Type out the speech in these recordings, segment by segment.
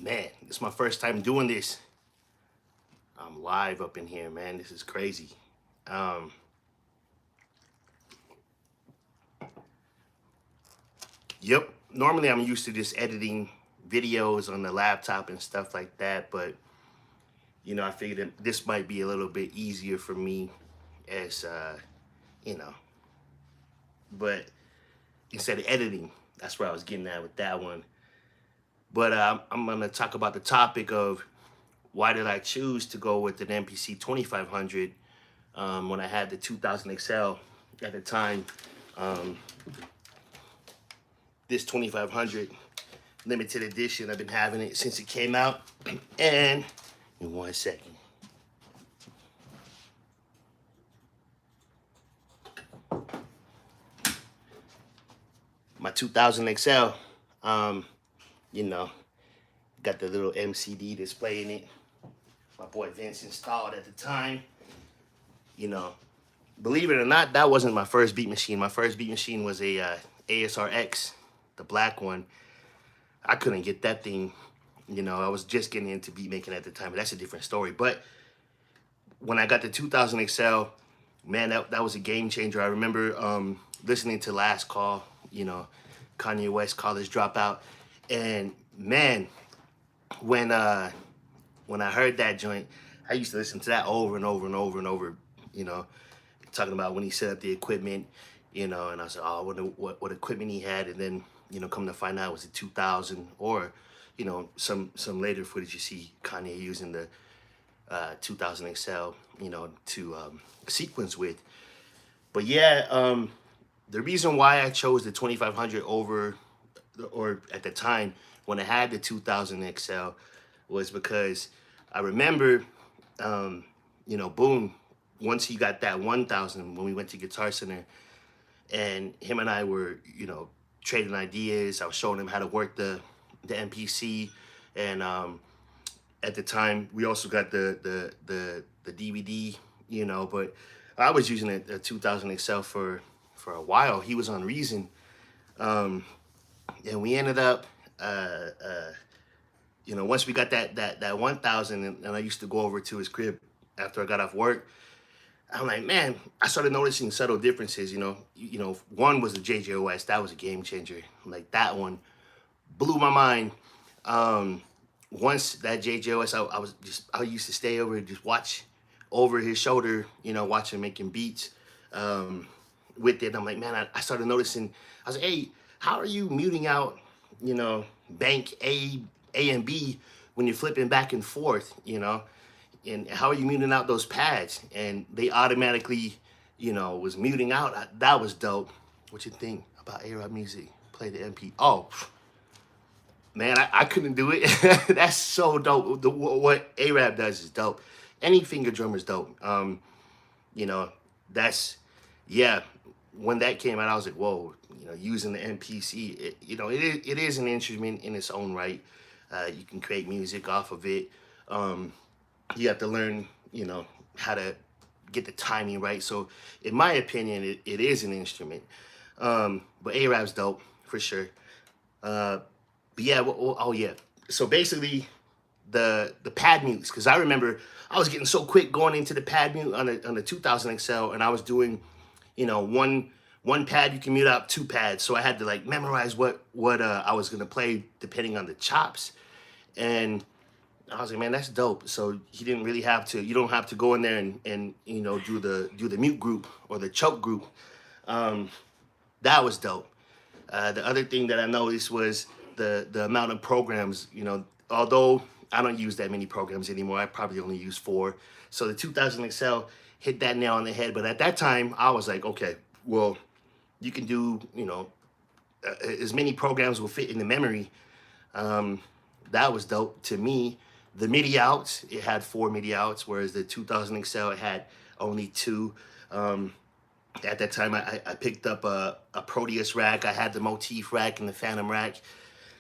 Man, this is my first time doing this. I'm live up in here, man. This is crazy. Um, yep. Normally, I'm used to just editing videos on the laptop and stuff like that, but I figured that this might be a little bit easier for me, as you know. But instead of editing, that's where I was getting at with that one. But I'm gonna talk about the topic of why did I choose to go with an MPC 2500 when I had the 2000 XL at the time. Um, this 2500 limited edition, I've been having it since it came out. And in 1 second. My 2000 XL, you know, got the little MCD display in it. My boy Vince installed at the time. You know, believe it or not, that wasn't my first beat machine. My first beat machine was a ASRX, the black one. I couldn't get that thing. I was just getting into beat making at the time, but that's a different story. But when I got the 2000 XL, man, that was a game changer. I remember listening to Last Call, Kanye West College Dropout, and man, when I heard that joint, I used to listen to that over and over and over and over. You know, talking about when he set up the equipment, and I said, oh, what equipment he had, and then come to find out it was a 2000, or some later footage you see Kanye using the 2000 XL, to sequence with. But yeah, the reason why I chose the 2500 over, or at the time when I had the 2000 XL, was because I remember, Boom, once he got that 1000, when we went to Guitar Center, and him and I were, trading ideas. I was showing him how to work the MPC, and at the time we also got the DVD, but I was using a 2000 XL for a while. He was on Reason, and we ended up, once we got that 1000, and I used to go over to his crib after I got off work. I'm like, man, I started noticing subtle differences. One was the JJOS. That was a game changer. Like, that one blew my mind. Once that JJOS, I used to stay over and just watch over his shoulder, watch him making beats with it. I'm like, man, I started noticing. I was like, hey, how are you muting out, bank A and B when you're flipping back and forth, and how are you muting out those pads? And they automatically, was muting out. That was dope. What you think about A-Rap music? Play the MP. Oh, man, I couldn't do it. That's so dope. What A-Rap does is dope. Any finger drummer is dope. That's, yeah. When that came out, I was like, whoa. Using the MPC, it is an instrument in its own right. You can create music off of it. You have to learn, how to get the timing right. So, in my opinion, it is an instrument. But A-Rap's dope for sure. But yeah, oh yeah. So basically, the pad mutes, because I remember I was getting so quick going into the pad mute on the 2000 XL, and I was doing, one pad you can mute out 2 pads. So I had to like memorize what I was gonna play depending on the chops, and I was like, man, that's dope. So he didn't really have to. You don't have to go in there and do the mute group or the choke group. That was dope. The other thing that I noticed was the amount of programs. Although I don't use that many programs anymore, I probably only use 4. So the 2000 XL hit that nail on the head. But at that time, I was like, okay, well, you can do as many programs will fit in the memory. That was dope to me. The MIDI outs, it had 4 MIDI outs, whereas the 2000 XL, it had only 2. At that time, I picked up a Proteus rack. I had the Motif rack and the Phantom rack.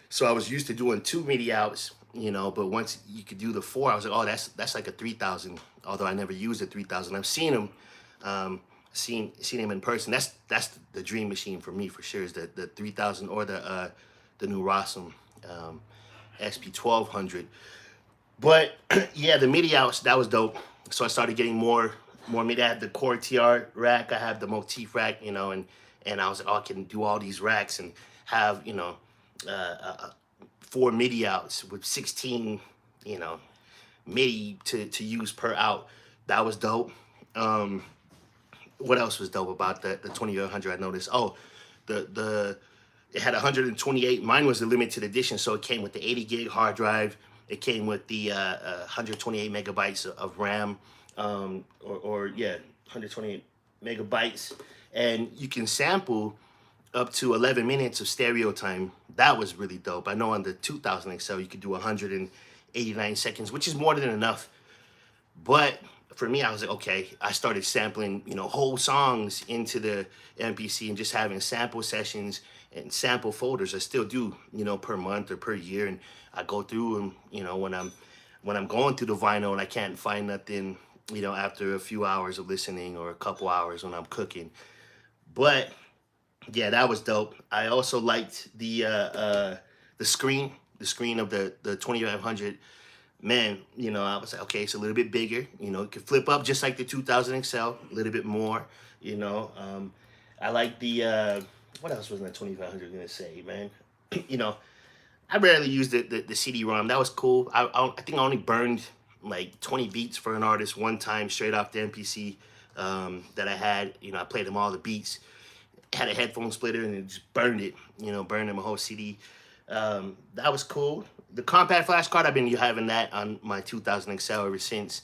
So I was used to doing 2 MIDI outs, but once you could do the 4, I was like, oh, that's like a 3000, although I never used a 3000. I've seen them, seen him in person. That's the dream machine for me, for sure, is the 3000 or the new Rossum. SP1200. But yeah, the MIDI outs, that was dope. So I started getting more MIDI. I had the core TR rack, I have the motif rack, you know, and I was like, oh, I can do all these racks and have, you know, 4 MIDI outs with 16, you know, MIDI to use per out. That was dope. Um, what else was dope about the 2100? I noticed. Oh, the it had 128. Mine was the limited edition, so it came with the 80 gig hard drive. It came with the 128 megabytes of RAM, or yeah, 128 megabytes, and you can sample up to 11 minutes of stereo time. That was really dope. I know on the 2000 XL you could do 189 seconds, which is more than enough. But for me, I was like, okay, I started sampling, you know, whole songs into the MPC and just having sample sessions and sample folders. I still do, you know, per month or per year, and I go through them, you know, when I'm going through the vinyl and I can't find nothing, you know, after a few hours of listening or a couple hours when I'm cooking. But yeah, that was dope. I also liked the screen of the 2500. Man, you know, I was like, okay, it's a little bit bigger. You know, it could flip up just like the 2000 XL, a little bit more. You know, I like the what else was in the 2500 gonna say, man? You know, I rarely used the CD-ROM. That was cool. I think I only burned like 20 beats for an artist one time straight off the MPC that I had. You know, I played them all the beats, had a headphone splitter, and it just burned it. You know, burned them a whole CD. That was cool. The compact flash card, I've been having that on my 2000 XL ever since.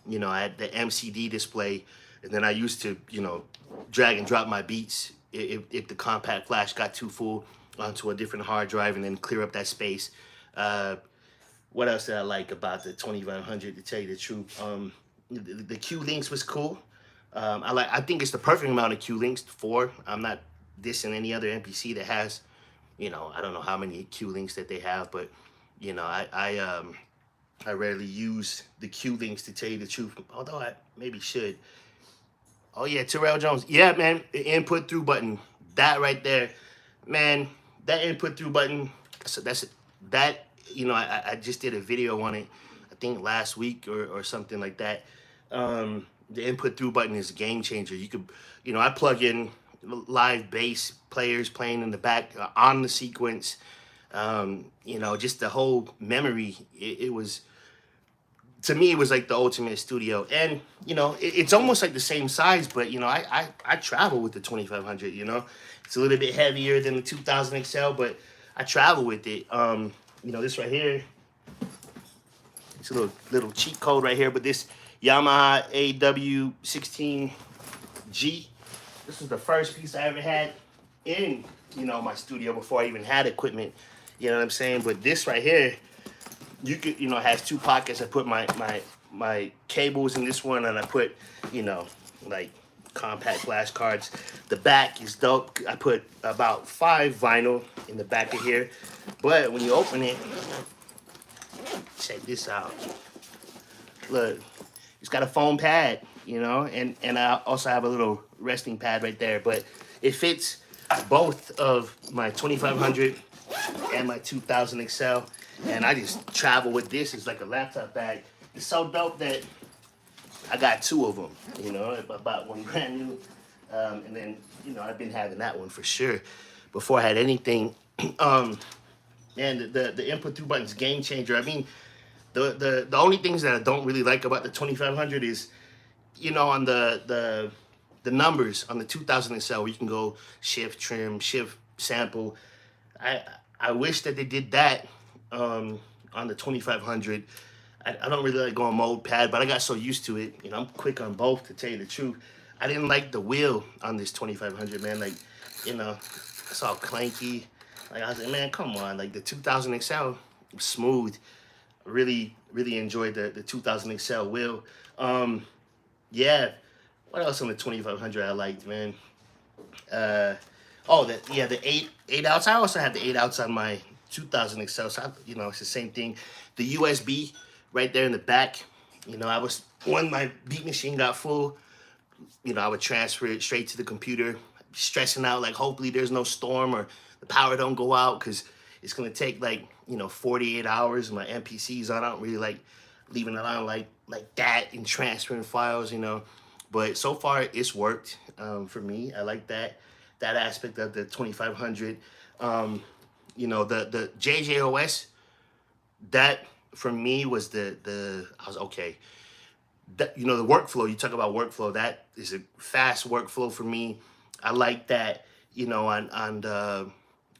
You know, I had the MCD display, and then I used to, you know, drag and drop my beats if the compact flash got too full onto a different hard drive and then clear up that space. What else did I like about the 2500, to tell you the truth? The Q links was cool. I think it's the perfect amount of Q links, 4. I'm not dissing any other MPC that has, you know, I don't know how many Q links that they have, but you know, I rarely use the Q links, to tell you the truth, although I maybe should. Oh yeah, Terrell Jones. Yeah, man, the input through button, that right there, man, that input through button. So that, you know, I just did a video on it, I think last week or something like that. The input through button is a game changer. You could, you know, I plug in live bass players playing in the back on the sequence. You know, just the whole memory. It was, to me, it was like the ultimate studio. And you know, it's almost like the same size, but you know, I travel with the 2500. You know, it's a little bit heavier than the 2000 XL, but I travel with it. You know, this right here, it's a little cheat code right here, but this Yamaha AW16G. This was the first piece I ever had in, you know, my studio before I even had equipment. You know what I'm saying? But this right here, you could, you know, it has 2 pockets. I put my cables in this one, and I put, you know, like compact flash cards. The back is dope. I put about 5 vinyl in the back of here. But when you open it, check this out. Look, it's got a foam pad, you know, and I also have a little resting pad right there. But it fits both of my 2500 and my 2000 XL, and I just travel with this. It's like a laptop bag. It's so dope that I got 2 of them. You know, I bought one brand new, and then, you know, I've been having that one for sure before I had anything. And the input through button's game changer. I mean, the only things that I don't really like about the 2500 is, you know, on the numbers on the 2000 XL, you can go shift, trim, shift, sample. I wish that they did that on the 2500. I don't really like going mode pad, but I got so used to it. You know, I'm quick on both, to tell you the truth. I didn't like the wheel on this 2500, man. Like, you know, it's all clanky. Like, I was like, man, come on. Like, the 2000 XL was smooth. Really enjoyed the 2000 XL wheel. Yeah. What else on the 2500 I liked, man? Oh, the 8 outs. I also had the 8 outs on my 2000 XL. So you know, it's the same thing. The USB right there in the back. You know, when my beat machine got full, you know, I would transfer it straight to the computer, stressing out like hopefully there's no storm or the power don't go out, because it's gonna take like 48 hours. My MPCs on. I don't really like leaving it on like that and transferring files. But so far it's worked for me. I like that aspect of the 2500. The JJOS, that for me was the I was okay. That the workflow, you talk about workflow, that is a fast workflow for me. I like that.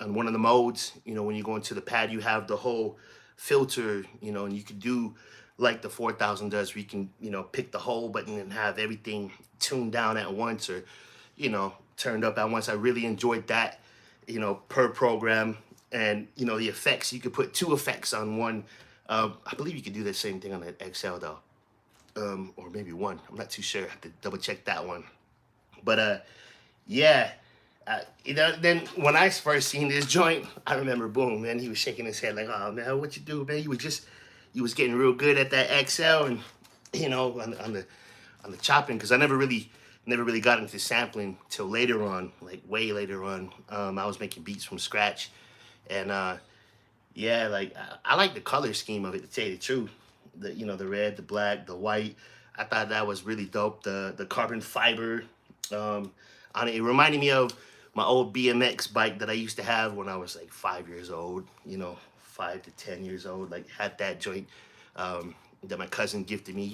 On one of the modes, when you go into the pad, you have the whole filter, and you could do like the 4000 does, where you can pick the whole button and have everything tuned down at once, or turned up at once. I really enjoyed that, per program. And the effects, you could put two effects on one. I believe you could do the same thing on the XL though, or maybe one. I'm not too sure. I have to double check that one. But yeah. Then when I first seen this joint, I remember Boom, man, he was shaking his head like, "Oh man, what you do, man? You was getting real good at that XL, and on the chopping, because I never really got into sampling till later on, like way later on. I was making beats from scratch, and yeah, like I like the color scheme of it, to tell you the truth. The red, the black, the white. I thought that was really dope. The carbon fiber on it. It reminded me of my old BMX bike that I used to have when I was like 5 years old. 5 to 10 years old. Like had that joint that my cousin gifted me.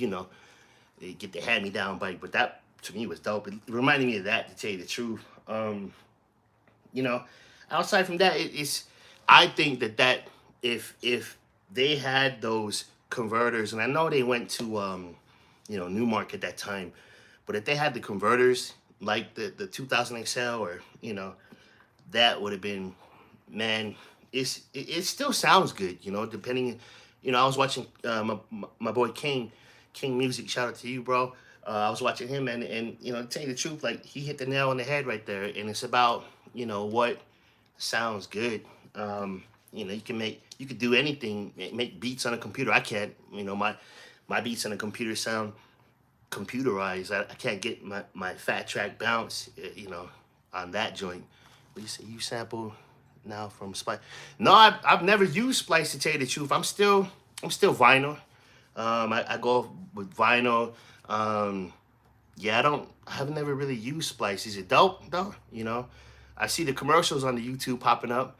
They get the hand-me-down bike, but that to me was dope. It reminded me of that, to tell you the truth. You know, Outside from that, it's I think that if they had those converters, and I know they went to Newmark at that time, but if they had the converters like the 2000 XL, or that would have been, man. It still sounds good, depending. I was watching my boy King Music. Shout out to you, bro. I was watching him, and to tell you the truth, like he hit the nail on the head right there. And it's about what sounds good. You could do anything, make beats on a computer. I can't. My beats on a computer sound computerized. I can't get my fat track bounce. On that joint. What you say? You sample now from Splice? No, I've never used Splice, to tell you the truth. I'm still vinyl. I go with vinyl. Yeah, I have never really used Splice. Is it dope though? I see the commercials on the YouTube popping up.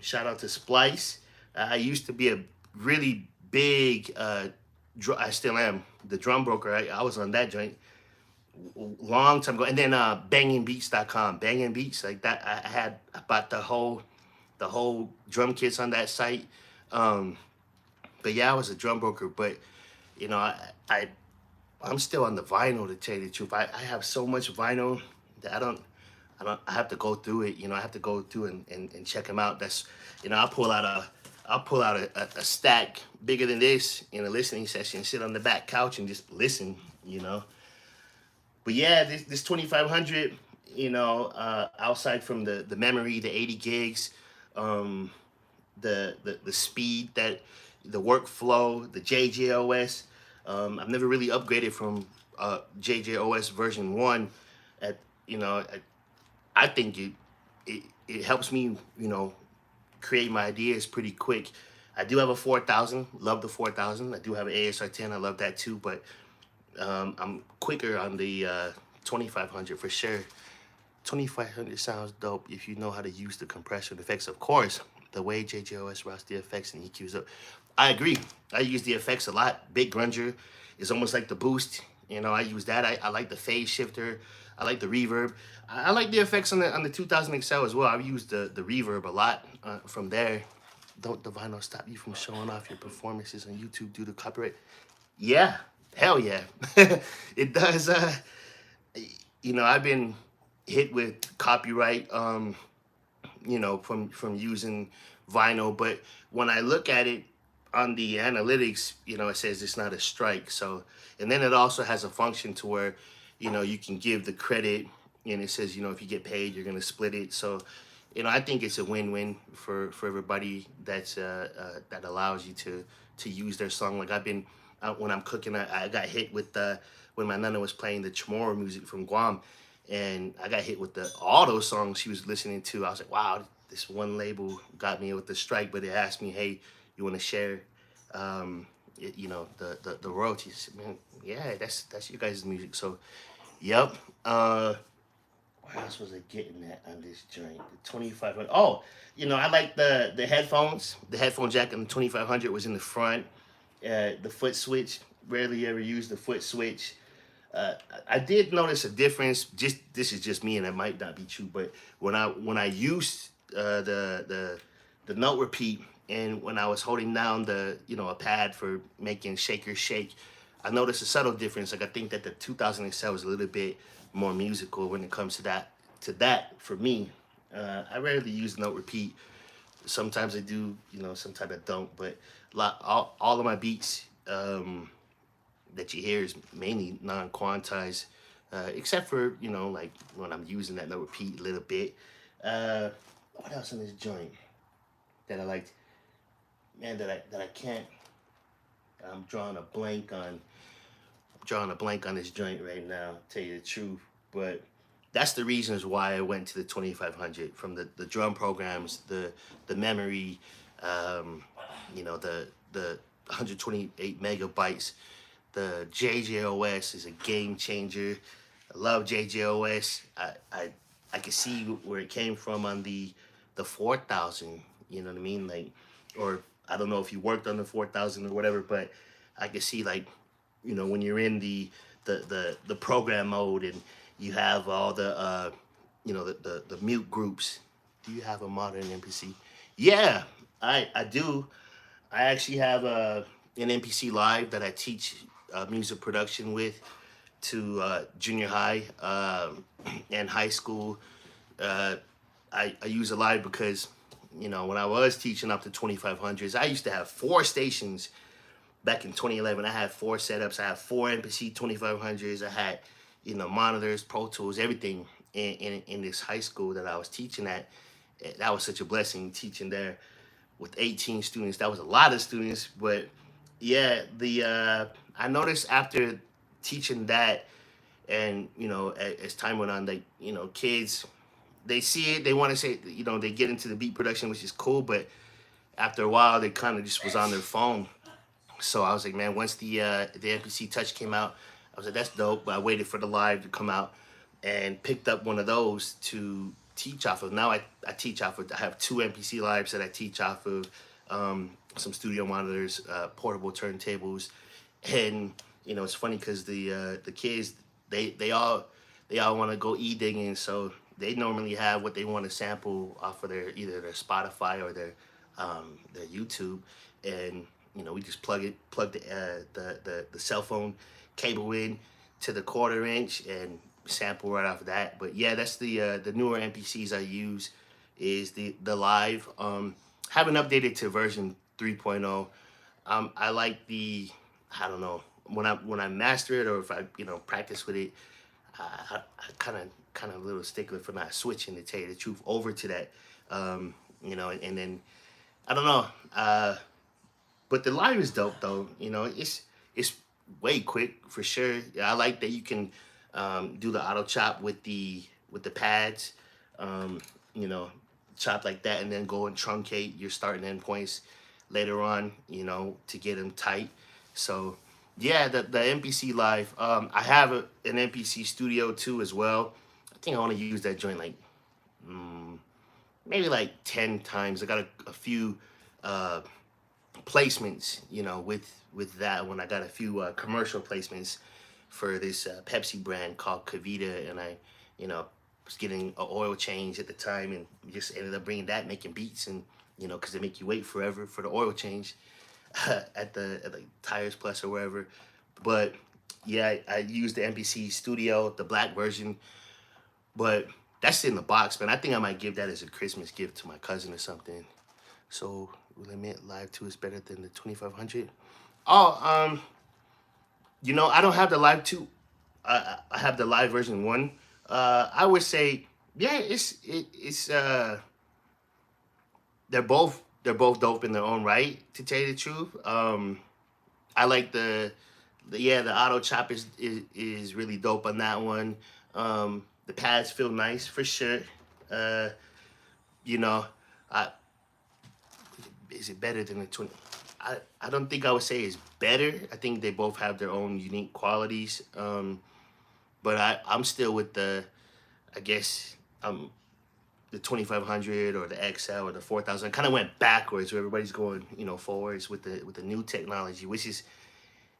Shout out to Splice. I used to be a really big, I still am, the drum broker. I was on that joint long time ago. And then bangingbeats.com. Banging Beats, like that. I bought the whole drum kits on that site. But yeah, I was a drum broker. But I'm still on the vinyl, to tell you the truth. I have so much vinyl that I have to go through it. I have to go through and check them out. That's I'll pull out a stack bigger than this in a listening session, sit on the back couch and just listen. But yeah, this 2500, outside from the memory, the 80 gigs, the speed, the workflow, the JJOS. I've never really upgraded from JJOS version 1. I think it helps me, create my ideas pretty quick. I do have a 4000, love the 4000. I do have an ASR 10, I love that too, but I'm quicker on the 2500 for sure. 2500 sounds dope if you know how to use the compression effects. Of course, the way JJOS routes the effects and EQs up. I agree. I use the effects a lot. Big Grunger is almost like the boost. I use that. I like the phase shifter. I like the reverb. I like the effects on the 2000 XL as well. I've used the reverb a lot from there. Don't the vinyl stop you from showing off your performances on YouTube due to copyright? Yeah, hell yeah. It does. I've been hit with copyright, from using vinyl. But when I look at it on the analytics, it says it's not a strike. So, and then it also has a function to where, you can give the credit, and it says, if you get paid, you're gonna split it. So, I think it's a win-win for everybody that allows you to use their song. Like I've been when I'm cooking, I got hit with when my nana was playing the Chamorro music from Guam, and I got hit with all those songs she was listening to. I was like, wow, this one label got me with the strike, but it asked me, hey, you want to share, you know, the royalties? Man, yeah, that's you guys' music. So, yep. What else was I getting at on this joint? The 2500. Oh, you know, I like the headphones. The headphone jack on the 2500 was in the front. The foot switch. Rarely ever use the foot switch. Uh, I did notice a difference. Just this is just me, and it might not be true. But when I used the note repeat, and when I was holding down the a pad for making shakers shake, I noticed a subtle difference. Like I think that the 2007 was a little bit more musical when it comes to that. For me, I rarely use note repeat. Sometimes I do, sometimes I don't. But all of my beats. That you hear is mainly non-quantized, except for like when I'm using that note repeat a little bit. Uh, what else in this joint that I liked? Man, that I can't. I'm drawing a blank on. Drawing a blank on this joint right now. To tell you the truth, but that's the reasons why I went to the 2500 from the drum programs, the memory, um, the 128 megabytes. The JJOS is a game changer. I love JJOS. I can see where it came from on the 4000. You know what I mean? Like, or I don't know if you worked on the 4000 or whatever, but I can see like, when you're in the program mode and you have all the the mute groups. Do you have a modern MPC? Yeah, I do. I actually have an MPC live that I teach music production with to junior high and high school. Uh, I use a live because, when I was teaching up to 2500s, I used to have four stations back in 2011. I had four setups. I had four MPC 2500s. I had, monitors, Pro Tools, everything in this high school that I was teaching at. That was such a blessing teaching there with 18 students. That was a lot of students, but yeah, the I noticed after teaching that, and as time went on, like kids, they see it, they want to say, they get into the beat production, which is cool, but after a while, they kind of just was on their phone. So I was like, man, once the MPC Touch came out, I was like, that's dope. But I waited for the live to come out and picked up one of those to teach off of. Now I teach off of. I have two MPC lives that I teach off of, some studio monitors, portable turntables, and it's funny because the kids they all want to go digging, so they normally have what they want to sample off of either their Spotify or their YouTube, and we just plug the cell phone cable in to the quarter-inch and sample right off of that. But yeah, that's the newer MPCs I use is the live. Haven't updated to version 3.0. I like I don't know, when I master it or if I practice with it, I kind of a little stickler for not switching, to tell you the truth, over to that. And then I don't know. But the live is dope though. It's way quick for sure. I like that you can do the auto chop with the pads. Um, you know, chop like that and then go and truncate your starting endpoints later on. To get them tight. So yeah, the MPC live. I have an MPC studio too as well. I think I want to use that joint like maybe like 10 times. I got a few placements, with that one. I got a few commercial placements for this Pepsi brand called Kavita, and I, was getting an oil change at the time, and just ended up bringing that, making beats, and because they make you wait forever for the oil change at the Tires Plus or wherever. But yeah, I used the MPC Studio, the black version, but that's in the box, man. I think I might give that as a Christmas gift to my cousin or something. So will admit Live 2 is better than the 2500. Oh, I don't have the Live 2. I have the live version 1. I would say, yeah, it's they're both dope in their own right, to tell you the truth. I like the auto chop is really dope on that one. The pads feel nice for sure. Uh, you know. I is it better than the 20? I don't think I would say it's better. I think they both have their own unique qualities. But I'm still with the, I guess, the 2500 or the XL or the 4000. Kind of went backwards where everybody's going, forwards with the new technology, which is,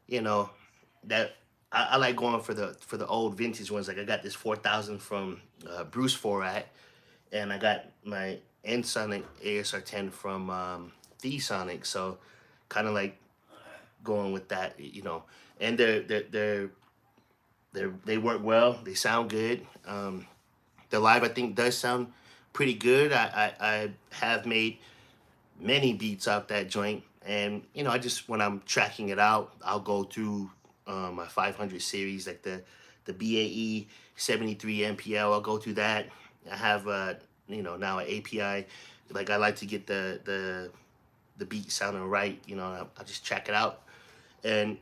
you know, that I like going for the old vintage ones. Like I got this 4000 from Bruce Forat, and I got my N-Sonic ASR10 from D-Sonic. So kind of like going with that, and they work well. They sound good. The live I think does sound pretty good. I have made many beats out that joint, and I just when I'm tracking it out, I'll go through my 500 series, like the BAE 73 MPL. I'll go through that. I have now an API. Like I like to get the beat sounding right. I just check it out, and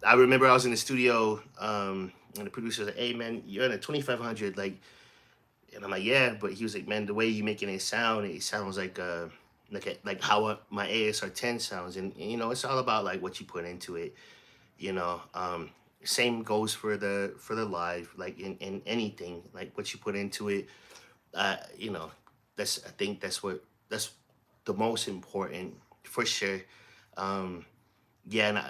I remember I was in the studio, and the producer was like, "Hey man, you're in a 2500, like." And I'm like, "Yeah," but he was like, "Man, the way you making it sounds like how my ASR10 sounds." And it's all about like what you put into it. You know, um, Same goes for the live, like in anything, like what you put into it. Uh, you know, I think that's the most important for sure. Um, yeah, and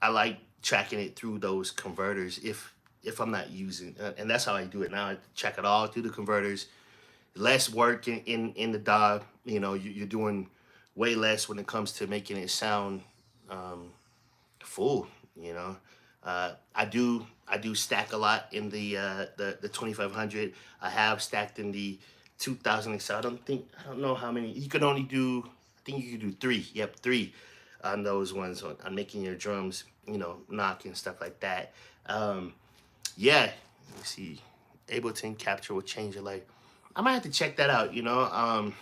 I like tracking it through those converters if I'm not using, and that's how I do it now. I check it all through the converters. Less work in the DAW. You're doing way less when it comes to making it sound um, full. You know, I do stack a lot in the 2500. I have stacked in the 2000 XL. I don't know how many. You can only do. I think you can do three. Yep, three on those ones on making your drums. Knock and stuff like that. Um, yeah, let me see. Ableton capture will change your life. I might have to check that out. I'm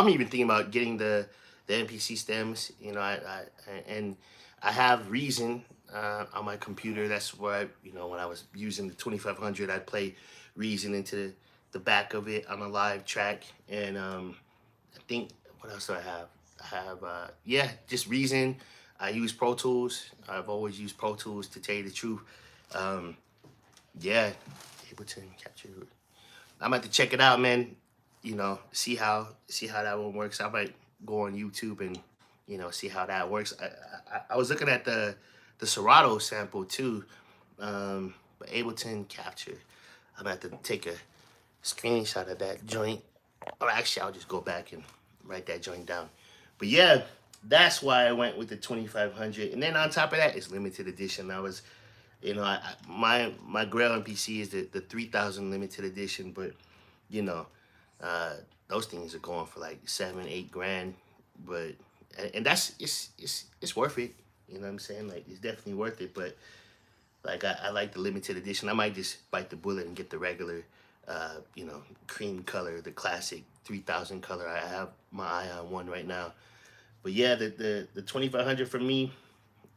even thinking about getting the MPC stems. And I have Reason on my computer. That's where when I was using the 2500, I'd play Reason into the back of it on a live track. And I think what else do I have? I have just Reason. I use Pro Tools. I've always used Pro Tools to tell you the truth. Um, yeah, Ableton capture. I'm about to check it out, man. See how that one works. I might go on YouTube and see how that works. I was looking at the Serato sample too, but Ableton capture. I'm gonna have to take a screenshot of that joint. Or actually, I'll just go back and write that joint down. But yeah, that's why I went with the 2500. And then on top of that, it's limited edition. My Grail MPC is the 3000 limited edition, but you know, uh, those things are going for like 7, 8 grand. But and that's it's worth it. You know what I'm saying? Like it's definitely worth it. But like I like the limited edition. I might just bite the bullet and get the regular, cream color, the classic 3000 color. I have my eye on one right now. But yeah, the 2500 for me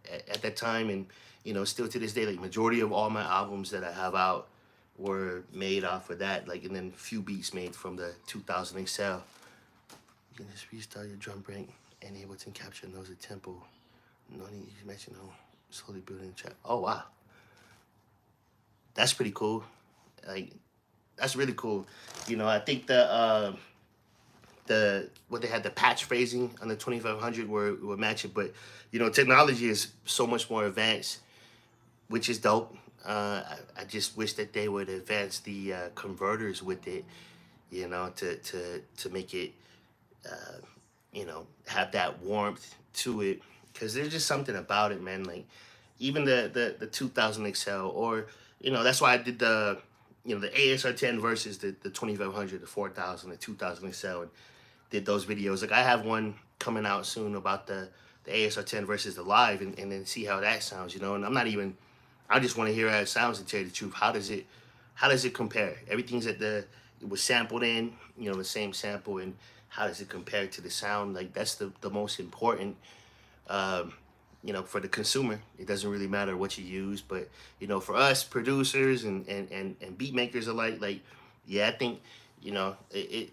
at that time, and still to this day, like majority of all my albums that I have out were made off of that. Like, and then few beats made from the 2000 XL. You can just restart your drum break and Ableton capture knows the tempo. No need to mention no slowly building the track. Oh wow, that's pretty cool. Like that's really cool. I think the what they had, the patch phrasing on the 2500 were matching, but technology is so much more advanced, which is dope. I just wish that they would advance the converters with it, to make it, have that warmth to it, because there's just something about it, man. Like even the 2000 XL, or that's why I did the ASR10 versus the 2500, the 4000, the 2000 XL, and did those videos. Like I have one coming out soon about the ASR10 versus the live, and then see how that sounds, and I just want to hear how it sounds, and tell you the truth. How does it compare? Everything's it was sampled in, the same sample, and how does it compare to the sound? Like that's the most important, for the consumer. It doesn't really matter what you use, but for us producers and beat makers alike, like yeah, I think it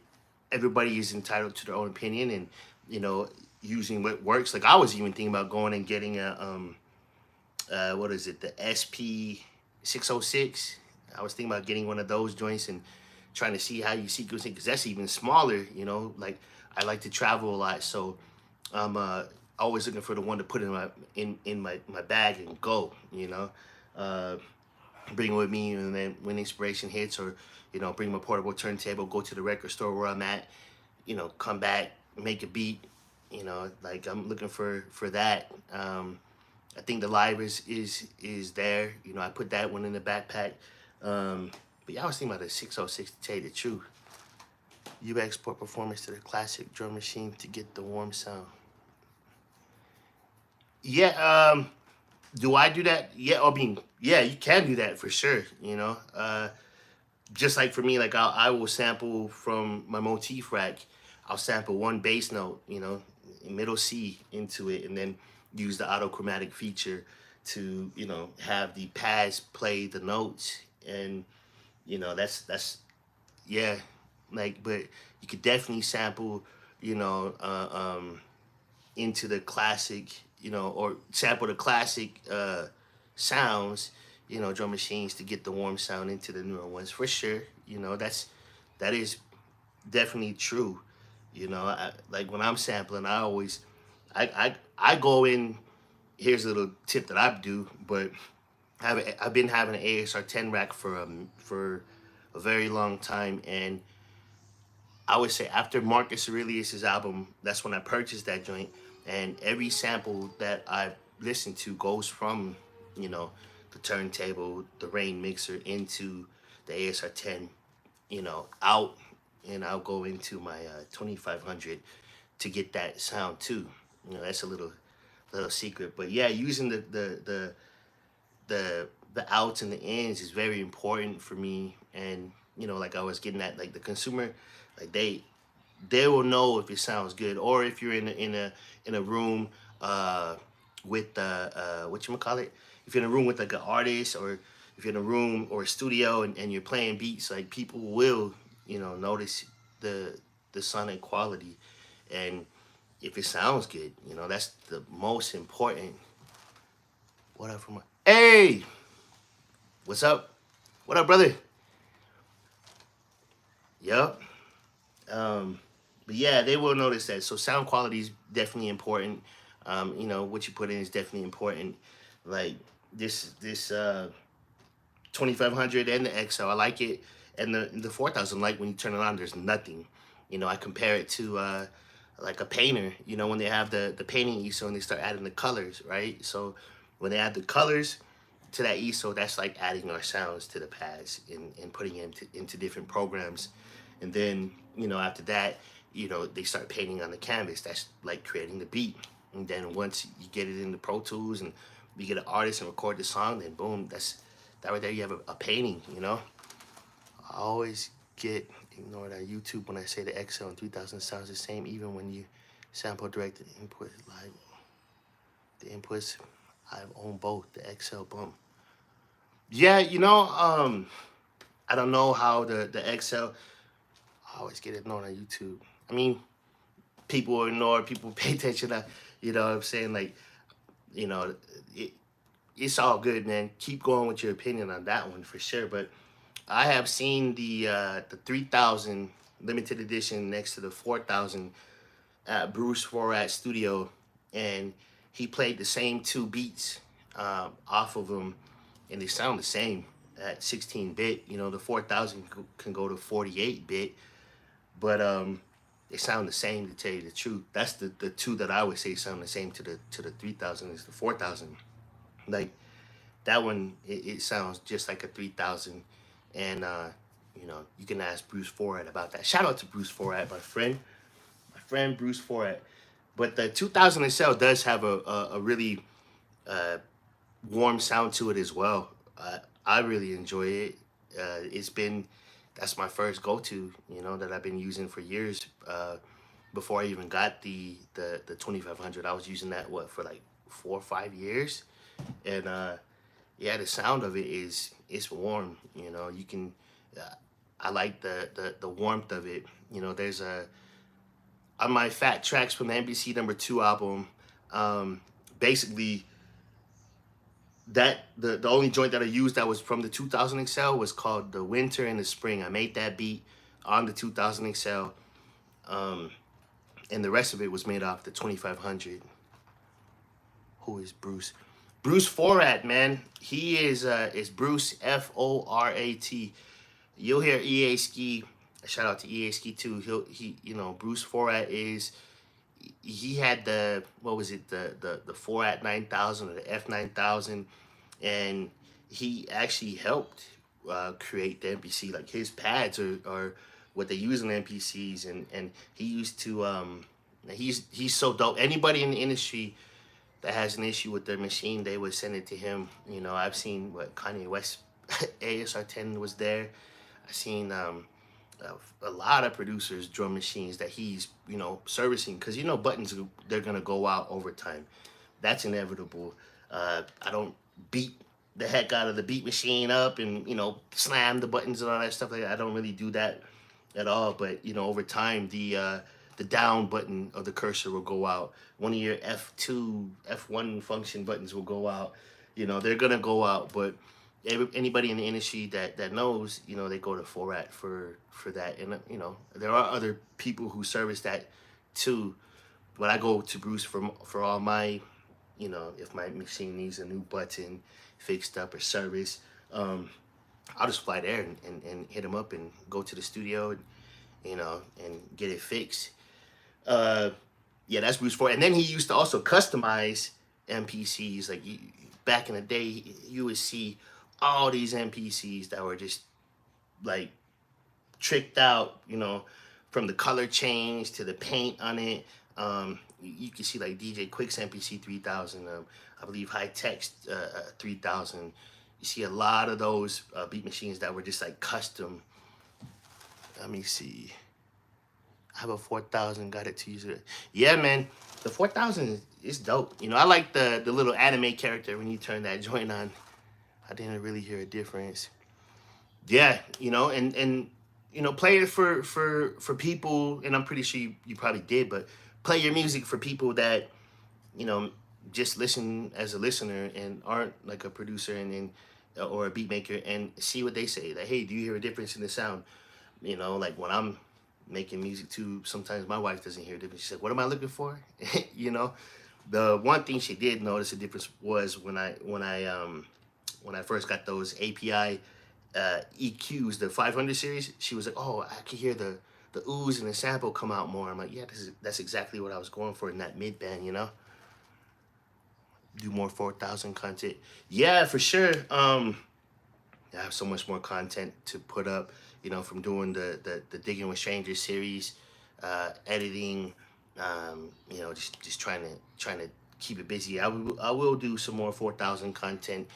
everybody is entitled to their own opinion, and you know, using what works. Like I was even thinking about going and getting a what is it, the SP 606. I was thinking about getting one of those joints and trying to see how you sequence it, because that's even smaller. You know, like I like to travel a lot, so I'm always looking for the one to put in my bag and go. You know, uh, bring it with me, and then when inspiration hits, or you know, bring my portable turntable, go to the record store where I'm at. You know, come back, make a beat. You know, like I'm looking for that. I think the live is there. You know, I put that one in the backpack. But yeah, I was thinking about the 606 to tell you the truth. You export performance to the classic drum machine to get the warm sound. Yeah, do I do that? Yeah, I mean, yeah, you can do that for sure. You know, just like for me, like I will sample from my motif rack. I'll sample one bass note, you know, middle C into it, and then use the autochromatic feature to, you know, have the pads play the notes. And you know, yeah, like, but you could definitely sample, you know, into the classic, you know, or sample the classic sounds, you know, drum machines to get the warm sound into the newer ones for sure. You know, that is definitely true. You know, like when I'm sampling, I always, I go in. Here's a little tip that I do, but I've been having an ASR 10 rack for a very long time, and I would say after Marcus Aurelius's album, that's when I purchased that joint. And every sample that I listen to goes from, you know, the turntable, the rain mixer into the ASR 10, you know, out, and I'll go into my 2500 to get that sound too. You know, that's a little secret. But yeah, using the outs and the ins is very important for me. And you know, like I was getting at, like the consumer, like they will know if it sounds good, or if you're in a room with what you call it, if you're in a room with like an artist, or if you're in a room or a studio, and you're playing beats, like people will, you know, notice the sonic quality. And if it sounds good, you know, that's the most important. What up from hey, what's up, what up, brother? Yep. um but yeah, they will notice that. So sound quality is definitely important. You know, what you put in is definitely important. Like this 2500 and the XL, I like it. And the 4000, like when you turn it on, there's nothing. You know, I compare it to like a painter. You know, when they have the painting ESO and they start adding the colors, right? So when they add the colors to that ESO, that's like adding our sounds to the pads, and putting it into different programs. And then, you know, after that, you know, they start painting on the canvas. That's like creating the beat. And then once you get it into Pro Tools and you get an artist and record the song, then boom, that's that right there. You have a painting. You know, I always get ignored on YouTube when I say the XL and 3000 sounds the same, even when you sample direct input live. The inputs, I own both the XL bump. Yeah, you know, I don't know how the XL. I always get ignored on YouTube. I mean, people ignore, people pay attention to, you know what I'm saying? Like, you know, it, it's all good, man. Keep going with your opinion on that one for sure. But I have seen the 3000 limited edition next to the 4000 at Bruce Forat studio, and he played the same two beats off of them, and they sound the same at 16-bit. You know, the 4000 can go to 48-bit, but they sound the same, to tell you the truth. That's the two that I would say sound the same to the 3000 is the 4000. Like that one, it sounds just like a 3000. And you know, you can ask Bruce Forat about that. Shout out to Bruce Forat, my friend Bruce Forat. But the 2000 SL does have a really uh, warm sound to it as well. I really enjoy it. It's been That's my first go-to, you know, that I've been using for years. Before I even got the 2500, I was using that for like 4 or 5 years, and yeah, the sound of it is it's warm. You know, you can. Uh, I like the warmth of it. There's a on my Fat Tracks from the MPC #2 album. Um, Basically, the only joint that I used that was from the 2000 XL was called the Winter and the Spring. I made that beat on the 2000 XL, um, and the rest of it was made off the 2500. Who is Bruce? Bruce Forat, man. He is Bruce Forat. You'll hear EA Ski. Shout out to EA Ski too. Bruce Forat is he had the what was it the Forat 9000 or the F 9000, and he actually helped create the MPC. Like his pads are what they use in MPCs, and he used to he's so dope. Anybody in the industry that has an issue with their machine, they would send it to him. I've seen what Kanye West ASR10 was there. I've seen a lot of producers drum machines that he's servicing, because buttons, they're gonna go out over time. That's inevitable. I don't beat the heck out of the beat machine up and slam the buttons and all that stuff like that. I don't really do that at all. But over time, the down button of the cursor will go out. One of your F2, F1 function buttons will go out. They're gonna go out. But anybody in the industry that knows, they go to Forat for that. And there are other people who service that too. But I go to Bruce for all my, if my machine needs a new button fixed up or service, I'll just fly there and hit him up and go to the studio and and get it fixed. Yeah, that's Bruce Ford. And then he used to also customize MPCs. Like back in the day, you would see all these MPCs that were just like tricked out, from the color change to the paint on it. You can see like DJ Quick's MPC 3000, I believe High Tech's 3000. You see a lot of those beat machines that were just like custom. Let me see. I have a 4000, got it to use it. Yeah, man, the 4000 is dope. I like the little anime character when you turn that joint on. I didn't really hear a difference. Yeah, and play it for people, and I'm pretty sure you probably did, but play your music for people that you know just listen as a listener and aren't like a producer and or a beat maker, and see what they say. Like, hey, do you hear a difference in the sound? Like when I'm making music too, sometimes my wife doesn't hear a difference. She's like, what am I looking for? The one thing she did notice a difference was when I first got those API EQs, the 500 series. She was like, oh, I can hear the ooze and the sample come out more. I'm like, yeah, that's exactly what I was going for in that mid band. Do more 4000 content. Yeah, for sure. I have so much more content to put up, from doing the Digging with Strangers series, editing, just trying to keep it busy. I will do some more 4000 content,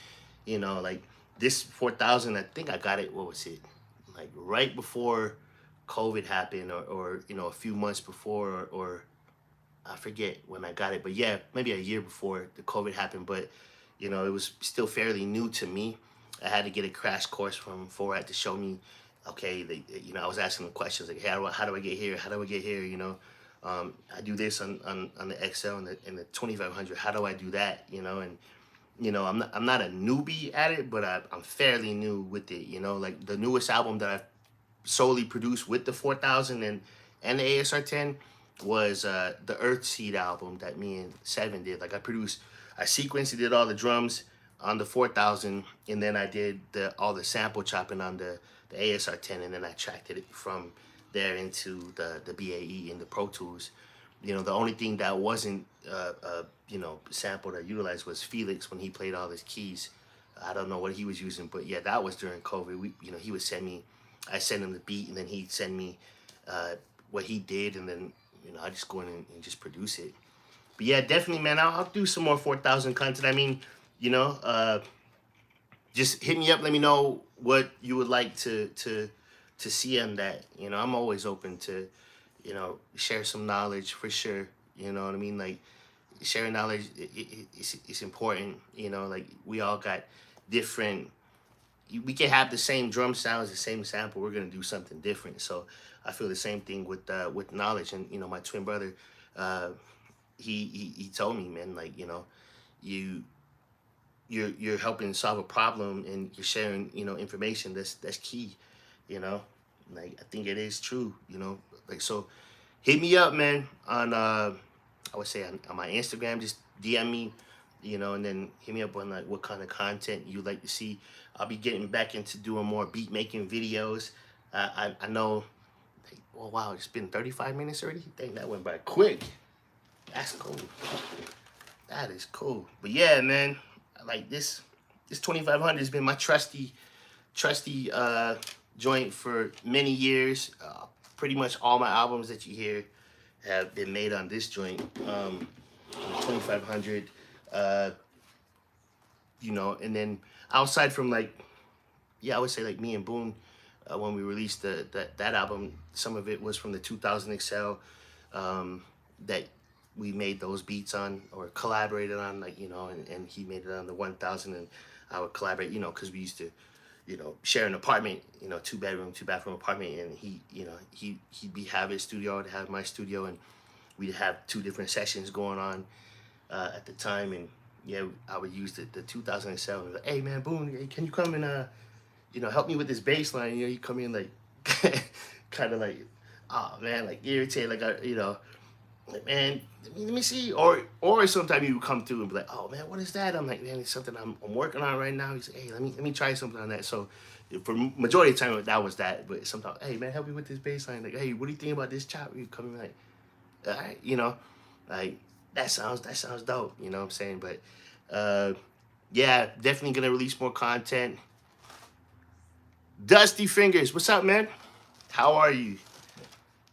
like this 4000, I think I got it, what was it? Like right before COVID happened, or a few months before, or I forget when I got it, but yeah, maybe a year before the COVID happened. But it was still fairly new to me. I had to get a crash course from Forat to show me. Okay, I was asking them questions like, hey, how do I get here? How do I get here? I do this on the XL and the 2500. How do I do that? And I'm not a newbie at it, but I'm fairly new with it. Like the newest album that I've solely produced with the 4000 and the ASR10 was the Earthseed album that me and Seven did. Like I sequenced, did all the drums on the 4000, and then I did all the sample chopping on the ASR10, and then I tracked it from there into the BAE and the Pro Tools. The only thing that wasn't sampled or utilized was Felix when he played all his keys. I don't know what he was using, but yeah, that was during COVID. He would send me, I send him the beat, and then he'd send me what he did, and then I just go in and just produce it. But yeah, definitely, man, I'll do some more 4000 content. I mean, just hit me up. Let me know what you would like to see on that. I'm always open to, share some knowledge for sure. You know what I mean? Like sharing knowledge, it's important. Like we all got different. We can have the same drum sounds, the same sample. We're gonna do something different. So I feel the same thing with knowledge. And you know, my twin brother, uh, he told me, man, like, you know, you you're helping solve a problem and you're sharing, you know, information. That's key, you know. Like, I think it is true, you know. Like, so hit me up, man, on I would say on my Instagram. Just DM me, you know, and then hit me up on like what kind of content you like to see. I'll be getting back into doing more beat making videos. I know. Like, oh wow, it's been 35 minutes already. Dang, that went by quick. That's cool. That is cool. But yeah, man, like this 2500 has been my trusty joint for many years. Pretty much all my albums that you hear have been made on this joint. The 2500. Uh, you know, and then outside from like, yeah, I would say like me and Boone, when we released that album, some of it was from the 2000 XL, that we made those beats on or collaborated on, like, you know, and he made it on the 1000, and I would collaborate, you know, because we used to, you know, share an apartment, you know, 2 bedroom, 2 bathroom apartment, and he, you know, he'd be have his studio, I'd have my studio, and we'd have 2 different sessions going on at the time. And yeah, I would use the 2007. Like, hey man, Boone, hey, can you come and you know, help me with this bass line? You know, you come in like kind of like, oh man, like irritated, like you know, like, man, let me see. Or sometimes you would come through and be like, oh man, what is that? I'm like, man, it's something I'm working on right now. He's like, hey, let me try something on that. So for majority of the time that was that. But sometimes, hey man, help me with this bass line. Like, hey, what do you think about this chop? You come in like, all right, you know, like that sounds dope. You know what I'm saying? But yeah, definitely gonna release more content. Dusty Fingers, what's up, man? How are you?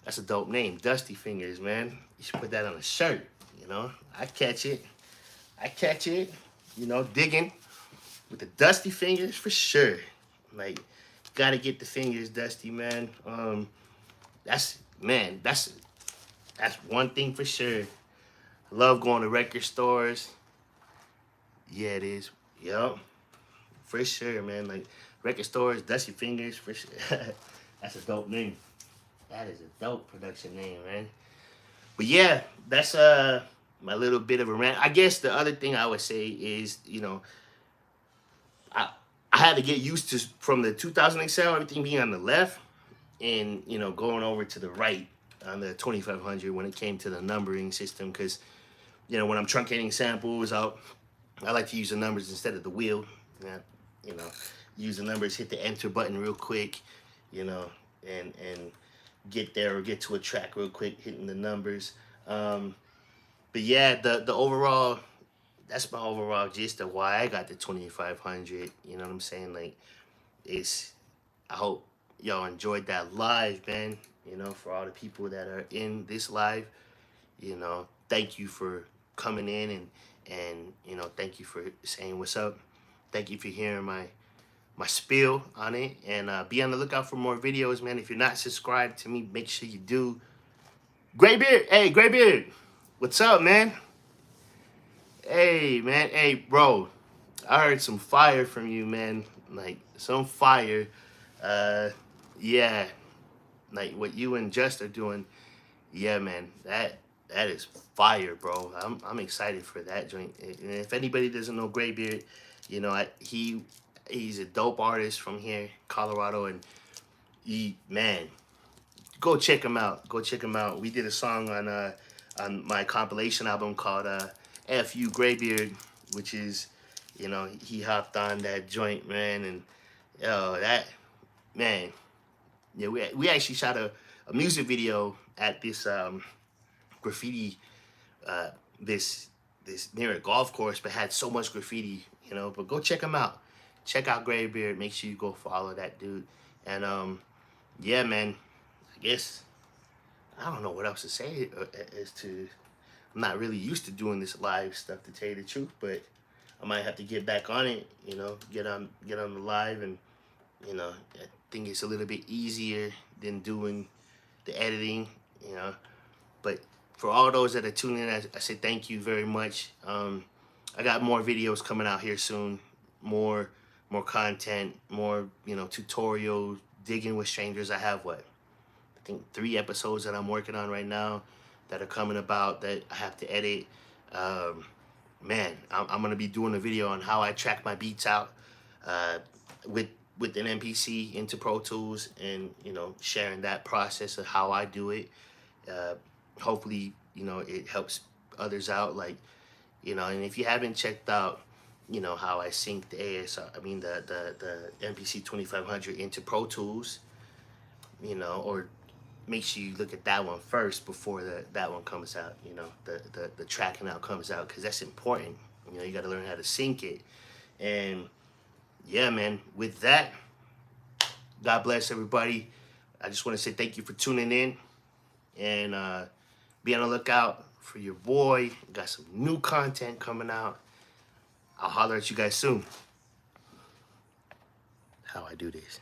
That's a dope name, Dusty Fingers, man. You should put that on a shirt. You know, I catch it. I catch it. You know, digging with the Dusty Fingers for sure. Like, gotta get the fingers dusty, man. That's man. That's one thing for sure. I love going to record stores. Yeah, it is. Yup, for sure, man. Like record stores, Dusty Fingers, for sure. That's a dope name. That is a dope production name, man. But yeah, that's my little bit of a rant. I guess the other thing I would say is, you know, I I had to get used to from the 2000 XL, everything being on the left, and you know, going over to the right on the 2500 when it came to the numbering system. Because you know, when I'm truncating samples, I like to use the numbers instead of the wheel. Yeah, you know, use the numbers, hit the enter button real quick, you know, and get there or get to a track real quick, hitting the numbers. Um, but yeah, the overall, that's my overall gist of why I got the 2500. You know what I'm saying? Like, it's, I hope y'all enjoyed that live, man. You know, for all the people that are in this live, you know, thank you for coming in, and you know, thank you for saying what's up. Thank you for hearing my spiel on it, and be on the lookout for more videos, man. If you're not subscribed to me, make sure you do. Graybeard, hey Graybeard, what's up, man? Hey man, hey bro, I heard some fire from you, man. Like some fire. Uh, yeah, like what you and Just are doing. Yeah, man, that is fire, bro. I'm excited for that joint. And if anybody doesn't know Graybeard, you know, he's a dope artist from here, Colorado, and man, go check him out. Go check him out. We did a song on my compilation album called "F.U. Graybeard," which is, you know, he hopped on that joint, man, and yo, that man, yeah, we actually shot a music video at this graffiti uh, this near a golf course, but had so much graffiti, you know. But go check him out. Check out Graybeard. Make sure you go follow that dude. And yeah, man. I guess I don't know what else to say as to. I'm not really used to doing this live stuff, to tell you the truth, but I might have to get back on it. You know, get on the live, and you know, I think it's a little bit easier than doing the editing. You know, but for all those that are tuning in, I say thank you very much. I got more videos coming out here soon, more content, more, you know, tutorials, digging with strangers. I have what, think 3 episodes that I'm working on right now that are coming about that I have to edit. Man, I'm gonna be doing a video on how I track my beats out uh, with an MPC into Pro Tools, and sharing that process of how I do it. Uh, Hopefully, it helps others out. Like, and if you haven't checked out, how I sync the the MPC 2500 into Pro Tools, or make sure you look at that one first before that one comes out. The tracking out comes out, because that's important. You got to learn how to sync it. And yeah, man, with that, God bless everybody. I just want to say thank you for tuning in, and be on the lookout for your boy. Got some new content coming out. I'll holler at you guys soon. How I do this.